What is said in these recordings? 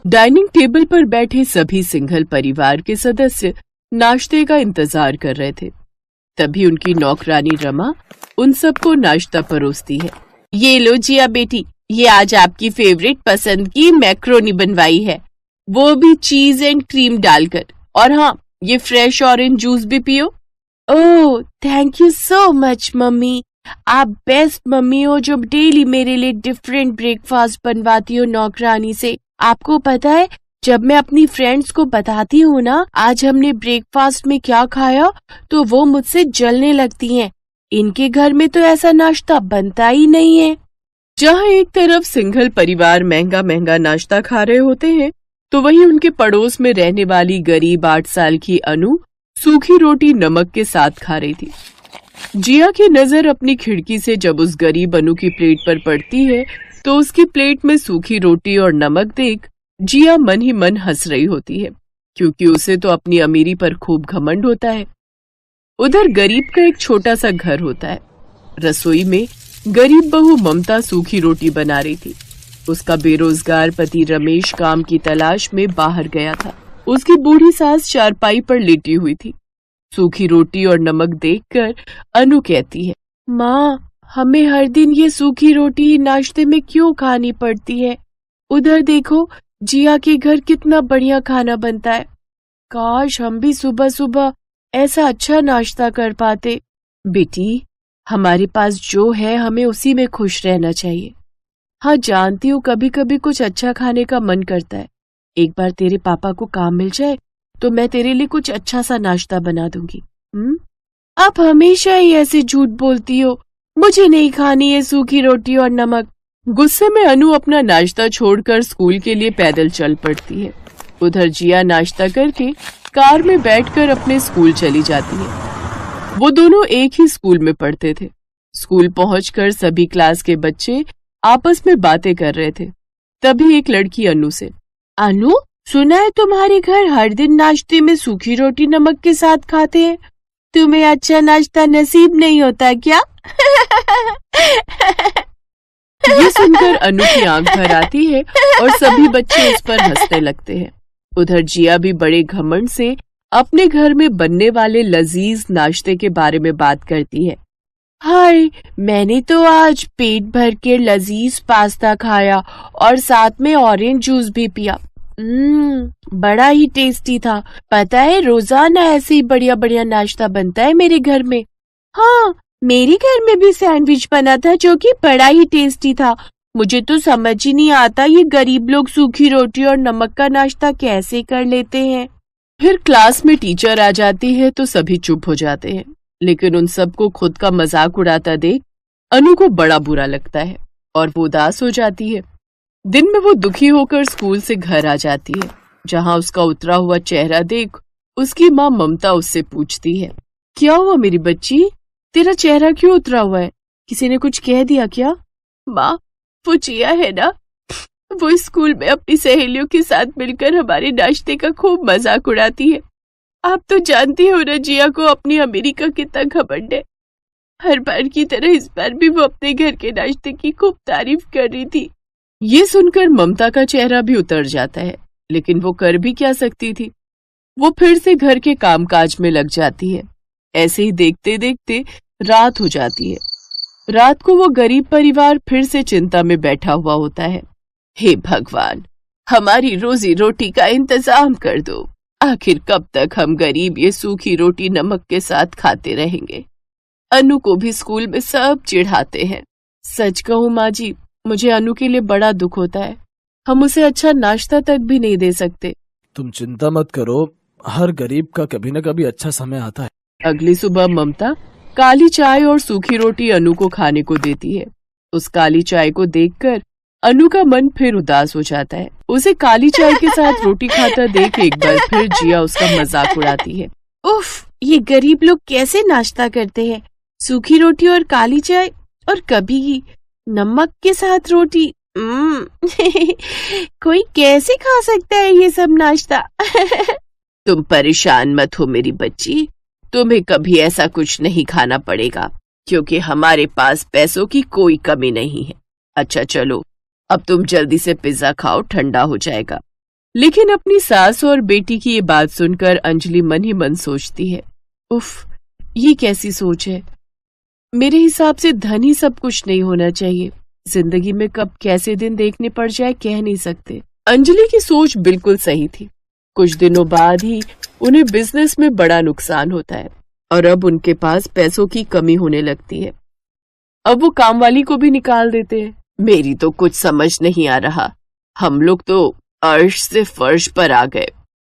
Dining table पर बैठे सभी सिंघल परिवार के सदस्य नाश्ते का इंतजार कर रहे थे। तभी उनकी नौकरानी रमा उन सबको नाश्ता परोसती है। ये लो जिया बेटी, ये आज आपकी फेवरेट पसंद की मैक्रोनी बनवाई है, वो भी चीज एंड क्रीम डालकर। और हाँ, ये फ्रेश ऑरेंज जूस भी पियो। Oh, thank you so much mummy, आप बेस्ट मम्मी हो जो डेली मेरे लिए डिफरेंट ब्रेकफास्ट बनवाती हो नौकरानी से। आपको पता है, जब मैं अपनी फ्रेंड्स को बताती हूँ ना आज हमने ब्रेकफास्ट में क्या खाया, तो वो मुझसे जलने लगती हैं। इनके घर में तो ऐसा नाश्ता बनता ही नहीं है। जहाँ एक तरफ सिंघल परिवार महंगा महंगा नाश्ता खा रहे होते हैं, तो वहीं उनके पड़ोस में रहने वाली गरीब 8 साल की अनु सूखी रोटी नमक के साथ खा रही थी। जिया की नजर अपनी खिड़की से जब उस गरीब अनु की प्लेट पर पड़ती है, तो उसकी प्लेट में सूखी रोटी और नमक देख जिया मन ही मन हंस रही होती है, क्योंकि उसे तो अपनी अमीरी पर खूब घमंड होता है। उधर गरीब का एक छोटा सा घर होता है। रसोई में गरीब बहू ममता सूखी रोटी बना रही थी। उसका बेरोजगार पति रमेश काम की तलाश में बाहर गया था। उसकी बूढ़ी सास चारपाई पर लेटी हुई थी। सूखी रोटी और नमक देखकर अनु कहती है, माँ, हमें हर दिन ये सूखी रोटी ही नाश्ते में क्यों खानी पड़ती है? उधर देखो, जिया के घर कितना बढ़िया खाना बनता है। काश हम भी सुबह सुबह ऐसा अच्छा नाश्ता कर पाते। बेटी, हमारे पास जो है हमें उसी में खुश रहना चाहिए। हाँ, जानती हूँ कभी कभी कुछ अच्छा खाने का मन करता है। एक बार तेरे पापा को काम मिल जाए तो मैं तेरे लिए कुछ अच्छा सा नाश्ता बना दूंगी। आप हमेशा ही ऐसे झूठ बोलती हो, मुझे नहीं खानी है सूखी रोटी और नमक। गुस्से में अनु अपना नाश्ता छोड़कर स्कूल के लिए पैदल चल पड़ती है। उधर जिया नाश्ता करके कार में बैठकर अपने स्कूल चली जाती है। वो दोनों एक ही स्कूल में पढ़ते थे। स्कूल पहुंचकर सभी क्लास के बच्चे आपस में बातें कर रहे थे। तभी एक लड़की अनु से, अनु, सुना है तुम्हारे घर हर दिन नाश्ते में सूखी रोटी नमक के साथ खाते हैं। तुम्हें अच्छा नाश्ता नसीब नहीं होता क्या? ये सुनकर अनु की आंख भर आती है और सभी बच्चे उस पर हंसने लगते हैं। उधर जिया भी बड़े घमंड से अपने घर में बनने वाले लजीज नाश्ते के बारे में बात करती है। हाय, मैंने तो आज पेट भर के लजीज पास्ता खाया और साथ में ऑरेंज जूस भी पिया। बड़ा ही टेस्टी था। पता है, रोजाना ऐसे ही बढ़िया बढ़िया नाश्ता बनता है मेरे घर में। हाँ, मेरे घर में भी सैंडविच बना था जो कि बड़ा ही टेस्टी था। मुझे तो समझ ही नहीं आता ये गरीब लोग सूखी रोटी और नमक का नाश्ता कैसे कर लेते हैं। फिर क्लास में टीचर आ जाती है तो सभी चुप हो जाते हैं, लेकिन उन सबको खुद का मजाक उड़ाता देख अनु को बड़ा बुरा लगता है और वो उदास हो जाती है। दिन में वो दुखी होकर स्कूल से घर आ जाती है, जहाँ उसका उतरा हुआ चेहरा देख उसकी माँ ममता उससे पूछती है, क्या हुआ मेरी बच्ची, तेरा चेहरा क्यों उतरा हुआ है? किसी ने कुछ कह दिया क्या? माँ, वो जिया है ना, वो स्कूल में अपनी सहेलियों के साथ मिलकर हमारे नाश्ते का खूब मजाक उड़ाती है। आप तो जानती हो ना जिया को अपनी अमीरी का कितना घमंड है। हर बार की तरह इस बार भी वो अपने घर के नाश्ते की खूब तारीफ कर रही थी। ये सुनकर ममता का चेहरा भी उतर जाता है, लेकिन वो कर भी क्या सकती थी। वो फिर से घर के कामकाज में लग जाती है। ऐसे ही देखते देखते रात हो जाती है। रात को वो गरीब परिवार फिर से चिंता में बैठा हुआ होता है। हे भगवान, हमारी रोजी रोटी का इंतजाम कर दो। आखिर कब तक हम गरीब ये सूखी रोटी नमक के साथ खाते रहेंगे? अनु को भी स्कूल में सब चिढ़ाते हैं। सच कहूँ माँ जी, मुझे अनु के लिए बड़ा दुख होता है। हम उसे अच्छा नाश्ता तक भी नहीं दे सकते। तुम चिंता मत करो, हर गरीब का कभी न कभी अच्छा समय आता है। अगली सुबह ममता काली चाय और सूखी रोटी अनु को खाने को देती है। उस काली चाय को देखकर अनु का मन फिर उदास हो जाता है। उसे काली चाय के साथ रोटी खाता देख एक बार फिर जिया उसका मजाक उड़ाती है। उफ, ये गरीब लोग कैसे नाश्ता करते हैं? सूखी रोटी और काली चाय और कभी नमक के साथ रोटी। कोई कैसे खा सकता है ये सब नाश्ता? तुम परेशान मत हो मेरी बच्ची, तुम्हें कभी ऐसा कुछ नहीं खाना पड़ेगा, क्योंकि हमारे पास पैसों की कोई कमी नहीं है। अच्छा चलो, अब तुम जल्दी से पिज्जा खाओ, ठंडा हो जाएगा। लेकिन अपनी सास और बेटी की ये बात सुनकर अंजलि मन ही मन सोचती है, उफ, ये कैसी सोच है। मेरे हिसाब से धन ही सब कुछ नहीं होना चाहिए। जिंदगी में कब कैसे दिन देखने पड़ जाए कह नहीं सकते। अंजलि की सोच बिल्कुल सही थी। कुछ दिनों बाद ही उन्हें बिजनेस में बड़ा नुकसान होता है और अब उनके पास पैसों की कमी होने लगती है। अब वो काम वाली को भी निकाल देते हैं। मेरी तो कुछ समझ नहीं आ रहा। हम लोग तो अर्श से फर्श पर आ गए।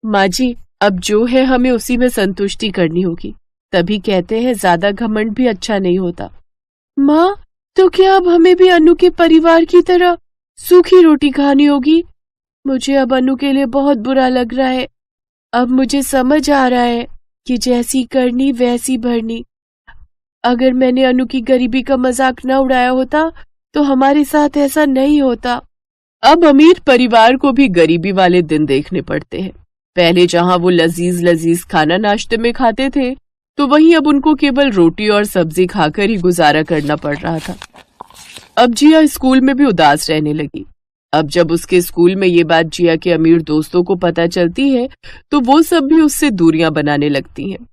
माँ जी, अब जो है हमें उसी में संतुष्टि करनी होगी। तभी कहते हैं ज्यादा घमंड भी अच्छा नहीं होता। माँ, तो क्या अब हमें भी अनु के परिवार की तरह सूखी रोटी खानी होगी? मुझे अब अनु के लिए बहुत बुरा लग रहा है। अब मुझे समझ आ रहा है कि जैसी करनी वैसी भरनी। अगर मैंने अनु की गरीबी का मजाक न उड़ाया होता तो हमारे साथ ऐसा नहीं होता। अब अमीर परिवार को भी गरीबी वाले दिन देखने पड़ते हैं। पहले जहां वो लजीज लजीज खाना नाश्ते में खाते थे, तो वहीं अब उनको केवल रोटी और सब्जी खाकर ही गुजारा करना पड़ रहा था। अब जिया स्कूल में भी उदास रहने लगी। अब जब उसके स्कूल में ये बात जिया के अमीर दोस्तों को पता चलती है, तो वो सब भी उससे दूरियां बनाने लगती हैं।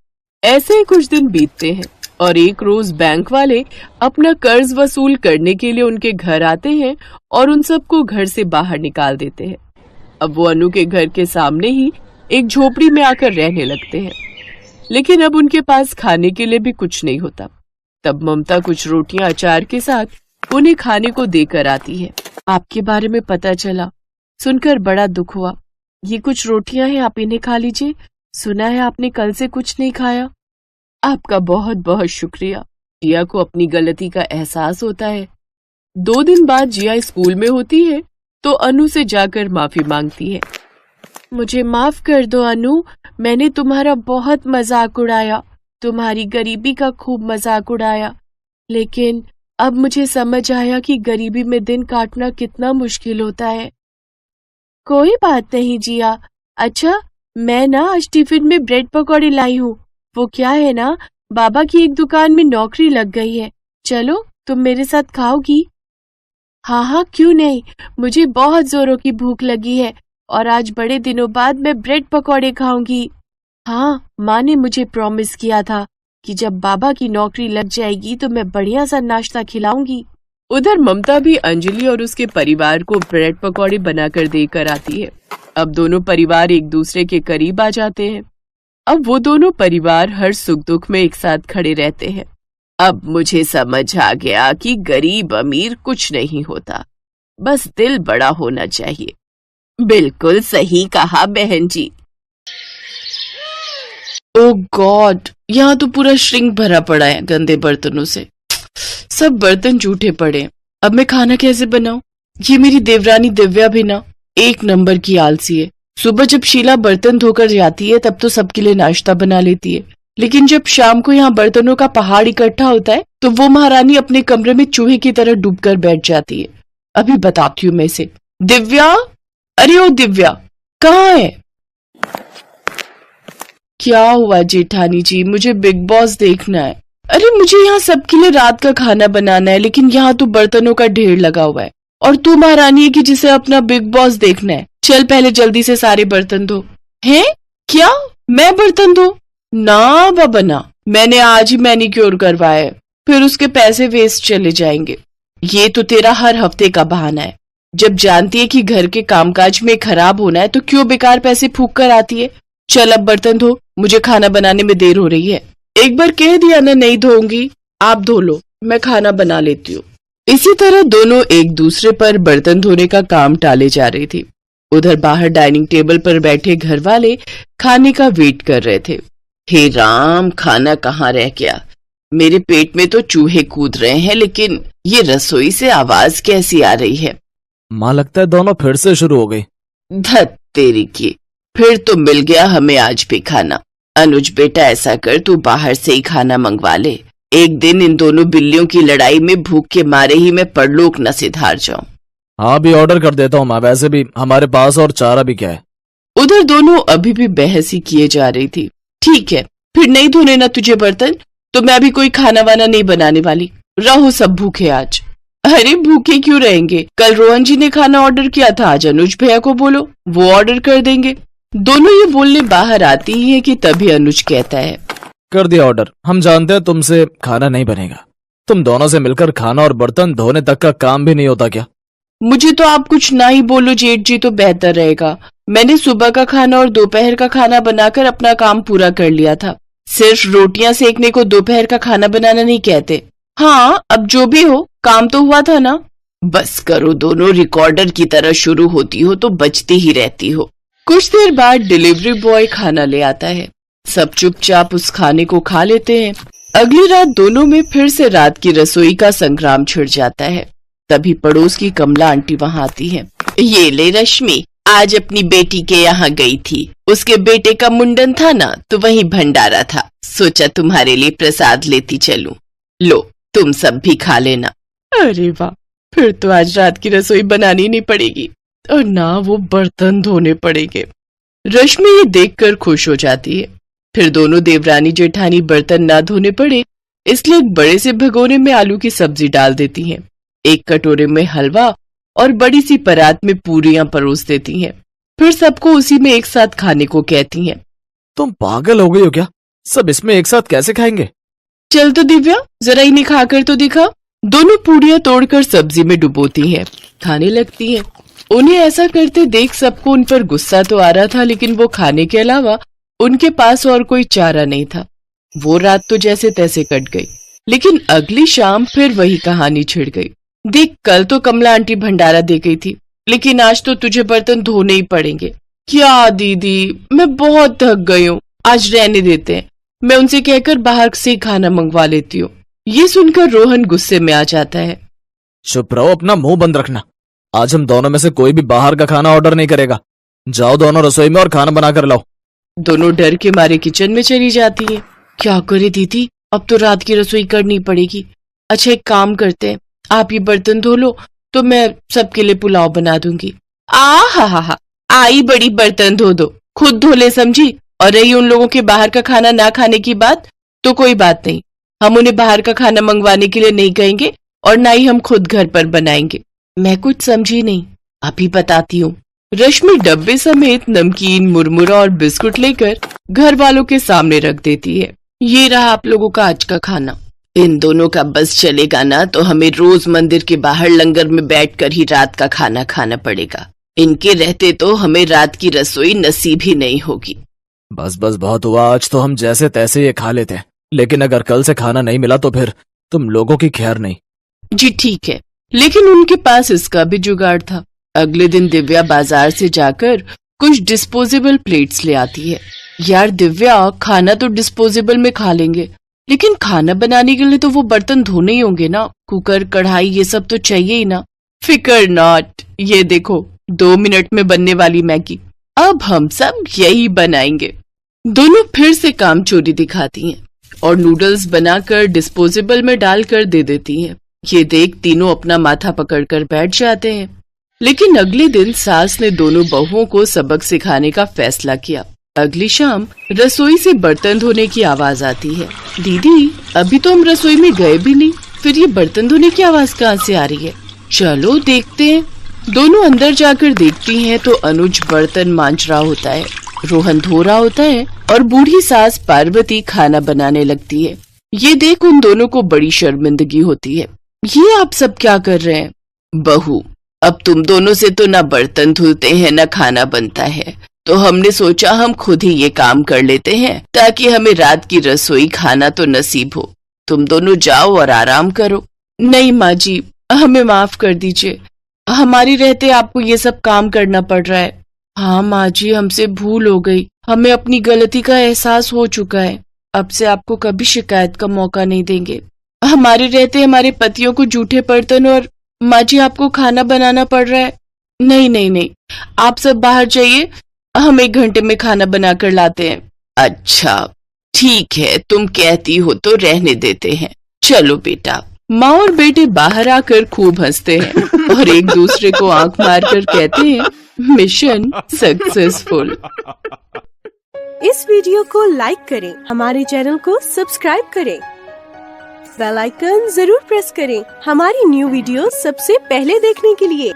ऐसे ही कुछ दिन बीतते हैं और एक रोज बैंक वाले अपना कर्ज वसूल करने के लिए उनके घर आते हैं और उन सबको घर से बाहर निकाल देते हैं। अब वो अनु के घर के सामने ही एक झोपड़ी में आकर रहने लगते हैं, लेकिन अब उनके पास खाने के लिए भी कुछ नहीं होता। तब ममता कुछ रोटियां अचार के साथ उन्हें खाने को देकर आती है। आपके बारे में पता चला, सुनकर बड़ा दुख हुआ। ये कुछ रोटियां हैं, आप इन्हें खा लीजिए। सुना है आपने कल से कुछ नहीं खाया। आपका बहुत बहुत शुक्रिया। जिया को अपनी गलती का एहसास होता है। 2 दिन बाद जिया स्कूल में होती है तो अनु से जाकर माफी मांगती है। मुझे माफ कर दो अनु, मैंने तुम्हारा बहुत मजाक उड़ाया, तुम्हारी गरीबी का खूब मजाक उड़ाया। लेकिन अब मुझे समझ आया कि गरीबी में दिन काटना कितना मुश्किल होता है। कोई बात नहीं जिया। अच्छा, मैं ना आज टिफिन में ब्रेड पकौड़े लाई हूँ। वो क्या है ना, बाबा की एक दुकान में नौकरी लग गई है। चलो, तुम मेरे साथ खाओगी? हाँ हाँ, क्यों नहीं। मुझे बहुत जोरों की भूख लगी है और आज बड़े दिनों बाद मैं ब्रेड पकौड़े खाऊंगी। हाँ, माँ ने मुझे प्रॉमिस किया था कि जब बाबा की नौकरी लग जाएगी तो मैं बढ़िया सा नाश्ता खिलाऊंगी। उधर ममता भी अंजलि और उसके परिवार को ब्रेड पकौड़े बनाकर देकर आती है। अब दोनों परिवार एक दूसरे के करीब आ जाते हैं। अब वो दोनों परिवार हर सुख दुख में एक साथ खड़े रहते हैं। अब मुझे समझ आ गया कि गरीब अमीर कुछ नहीं होता, बस दिल बड़ा होना चाहिए। बिल्कुल सही कहा बहन जी। ओह गॉड, यहाँ तो पूरा श्रिंक भरा पड़ा है गंदे बर्तनों से। सब बर्तन जूठे पड़े। अब मैं खाना कैसे बनाऊं? ये मेरी देवरानी दिव्या भी ना एक नंबर की आलसी है। सुबह जब शीला बर्तन धोकर जाती है तब तो सबके लिए नाश्ता बना लेती है, लेकिन जब शाम को यहाँ बर्तनों का पहाड़ इकट्ठा होता है तो वो महारानी अपने कमरे में चूहे की तरह डूबकर बैठ जाती है। अभी बताती हूँ मैं इसे। दिव्या, अरे ओ दिव्या, कहाँ है? क्या हुआ जेठानी जी? मुझे बिग बॉस देखना है। अरे मुझे यहाँ सबके लिए रात का खाना बनाना है, लेकिन यहाँ तो बर्तनों का ढेर लगा हुआ है और तू महारानी है कि जिसे अपना बिग बॉस देखना है। चल पहले जल्दी से सारे बर्तन धो। हैं? क्या मैं बर्तन धो? ना बाबा ना, मैंने आज ही मैनिक्योर करवाया है, फिर उसके पैसे वेस्ट चले जाएंगे। ये तो तेरा हर हफ्ते का बहाना है। जब जानती है कि घर के कामकाज में खराब होना है तो क्यों बेकार पैसे फूंक कर आती है। चल अब बर्तन धो, मुझे खाना बनाने में देर हो रही है। एक बार कह दिया ना नहीं धोऊंगी, आप धो लो, मैं खाना बना लेती हूँ। इसी तरह दोनों एक दूसरे पर बर्तन धोने का काम टाले जा रही थी। उधर बाहर डाइनिंग टेबल पर बैठे घर वाले खाने का वेट कर रहे थे। हे राम, खाना कहाँ रह गया? मेरे पेट में तो चूहे कूद रहे हैं, लेकिन ये रसोई से आवाज कैसी आ रही है? माँ, लगता है दोनों फिर से शुरू हो गई। धत तेरी की, फिर तो मिल गया हमें आज भी खाना। अनुज बेटा, ऐसा कर, तू बाहर से ही खाना मंगवा ले। एक दिन इन दोनों बिल्लियों की लड़ाई में भूख के मारे ही मैं परलोक न सिधार जाऊं। हाँ, भी ऑर्डर कर देता हूँ माँ। वैसे भी हमारे पास और चारा भी क्या है। उधर दोनों अभी भी बहस ही किए जा रही थी। ठीक है, फिर नहीं धोने ना तुझे बर्तन, तो मैं भी कोई खाना वाना नहीं बनाने वाली। रहो सब भूखे आज। अरे भूखे क्यों रहेंगे, कल रोहन जी ने खाना ऑर्डर किया था, आज अनुज भैया को बोलो वो ऑर्डर कर देंगे। दोनों ये बोलने बाहर आती ही है कि तभी अनुज कहता है, कर दिया ऑर्डर, हम जानते हैं तुमसे खाना नहीं बनेगा। तुम दोनों से मिलकर खाना और बर्तन धोने तक का काम भी नहीं होता क्या? मुझे तो आप कुछ ना ही बोलो जेठ जी तो बेहतर रहेगा। मैंने सुबह का खाना और दोपहर का खाना बनाकर अपना काम पूरा कर लिया था। सिर्फ रोटियां सेकने को दोपहर का खाना बनाना नहीं कहते। हाँ अब जो भी हो, काम तो हुआ था ना। बस करो, दोनों रिकॉर्डर की तरह शुरू होती हो तो बचती ही रहती हो। कुछ देर बाद डिलीवरी बॉय खाना ले आता है। सब चुपचाप उस खाने को खा लेते हैं। अगली रात दोनों में फिर से रात की रसोई का संग्राम छिड़ जाता है। तभी पड़ोस की कमला आंटी वहां आती है। ये ले रश्मि, आज अपनी बेटी के यहाँ गई थी। उसके बेटे का मुंडन था ना, तो वहीं भंडारा था। सोचा तुम्हारे लिए प्रसाद लेती चलूं। लो तुम सब भी खा लेना। अरे वाह, फिर तो आज रात की रसोई बनानी नहीं पड़ेगी और ना वो बर्तन धोने पड़ेंगे। रश्मि ये देखकर खुश हो जाती है। फिर दोनों देवरानी जेठानी बर्तन ना धोने पड़े इसलिए एक बड़े से भगोने में आलू की सब्जी डाल देती हैं। एक कटोरे में हलवा और बड़ी सी परात में पूरियां परोस देती हैं। फिर सबको उसी में एक साथ खाने को कहती हैं। तुम पागल हो गई हो क्या? सब इसमें एक साथ कैसे खाएंगे? चल तो दिव्या, जरा इन्हें खाकर तो दिखा। दोनों पूरियां तोड़कर सब्जी में डुबोती हैं, खाने लगती हैं। उन्हें ऐसा करते देख सबको उन पर गुस्सा तो आ रहा था, लेकिन वो खाने के अलावा उनके पास और कोई चारा नहीं था। वो रात तो जैसे तैसे कट गई, लेकिन अगली शाम फिर वही कहानी छिड़ गई। देख, कल तो कमला आंटी भंडारा दे गई थी, लेकिन आज तो तुझे बर्तन धोने ही पड़ेंगे। क्या दीदी, मैं बहुत थक गई हूँ, आज रहने देते हैं। मैं उनसे कहकर बाहर से खाना मंगवा लेती हूँ। ये सुनकर रोहन गुस्से में आ जाता है। चुप रहो, अपना मुंह बंद रखना। आज हम दोनों में से कोई भी बाहर का खाना ऑर्डर नहीं करेगा। जाओ दोनों रसोई में और खाना बना कर लाओ। दोनों डर के मारे किचन में चली जाती है। क्या करे दीदी, अब तो रात की रसोई करनी पड़ेगी। अच्छा एक काम करते हैं, आप ये बर्तन धो लो तो मैं सबके लिए पुलाव बना दूंगी। हा, आई बड़ी बर्तन धो दो, खुद धो ले समझी। और रही उन लोगों के बाहर का खाना ना खाने की बात, तो कोई बात नहीं, हम उन्हें बाहर का खाना मंगवाने के लिए नहीं कहेंगे और ना ही हम खुद घर पर बनाएंगे। मैं कुछ समझी नहीं, अभी बताती हूँ। रश्मि डब्बे समेत नमकीन, मुरमुरा और बिस्कुट लेकर घर वालों के सामने रख देती है। ये रहा आप लोगों का आज का खाना। इन दोनों का बस चलेगा ना तो हमें रोज मंदिर के बाहर लंगर में बैठकर ही रात का खाना खाना पड़ेगा। इनके रहते तो हमें रात की रसोई नसीब ही नहीं होगी। बस बस बहुत हुआ, आज तो हम जैसे तैसे ये खा लेते हैं, लेकिन अगर कल से खाना नहीं मिला तो फिर तुम लोगों की खैर नहीं। जी ठीक है, लेकिन उनके पास इसका भी जुगाड़ था। अगले दिन दिव्या बाजार से जाकर कुछ डिस्पोजेबल प्लेट्स ले आती है। यार दिव्या, खाना तो डिस्पोजेबल में खा लेंगे, लेकिन खाना बनाने के लिए तो वो बर्तन धोने ही होंगे ना। कुकर, कढ़ाई, ये सब तो चाहिए ही ना। फिकर नॉट, ये देखो 2 मिनट में बनने वाली मैगी, अब हम सब यही बनाएंगे। दोनों फिर से काम चोरी दिखाती हैं और नूडल्स बनाकर डिस्पोजेबल में डालकर दे देती हैं। ये देख तीनों अपना माथा पकड़कर बैठ जाते हैं। लेकिन अगले दिन सास ने दोनों बहुओं को सबक सिखाने का फैसला किया। अगली शाम रसोई से बर्तन धोने की आवाज आती है। दीदी, अभी तो हम रसोई में गए भी नहीं, फिर ये बर्तन धोने की आवाज कहाँ से आ रही है? चलो देखते हैं। दोनों अंदर जाकर देखती हैं तो अनुज बर्तन मांज रहा होता है, रोहन धो रहा होता है और बूढ़ी सास पार्वती खाना बनाने लगती है। ये देख उन दोनों को बड़ी शर्मिंदगी होती है। ये आप सब क्या कर रहे हैं? बहू, अब तुम दोनों से तो ना बर्तन धुलते हैं ना खाना बनता है, तो हमने सोचा हम खुद ही ये काम कर लेते हैं ताकि हमें रात की रसोई खाना तो नसीब हो। तुम दोनों जाओ और आराम करो। नहीं माँ जी, हमें माफ कर दीजिए, हमारी रहते आपको ये सब काम करना पड़ रहा है। हाँ माँ जी, हमसे भूल हो गई, हमें अपनी गलती का एहसास हो चुका है। अब से आपको कभी शिकायत का मौका नहीं देंगे। हमारे रहते हमारे पतियों को जूठे बर्तन और माँ जी आपको खाना बनाना पड़ रहा है। नहीं नहीं नहीं, आप सब बाहर जाइए, हम 1 घंटे में खाना बनाकर लाते हैं। अच्छा ठीक है, तुम कहती हो तो रहने देते हैं। चलो बेटा। माँ और बेटे बाहर आकर खूब हंसते हैं और एक दूसरे को आंख मारकर कहते हैं, मिशन सक्सेसफुल। इस वीडियो को लाइक करें, हमारे चैनल को सब्सक्राइब करें। बेल आइकन जरूर प्रेस करें हमारी न्यू वीडियो सबसे पहले देखने के लिए।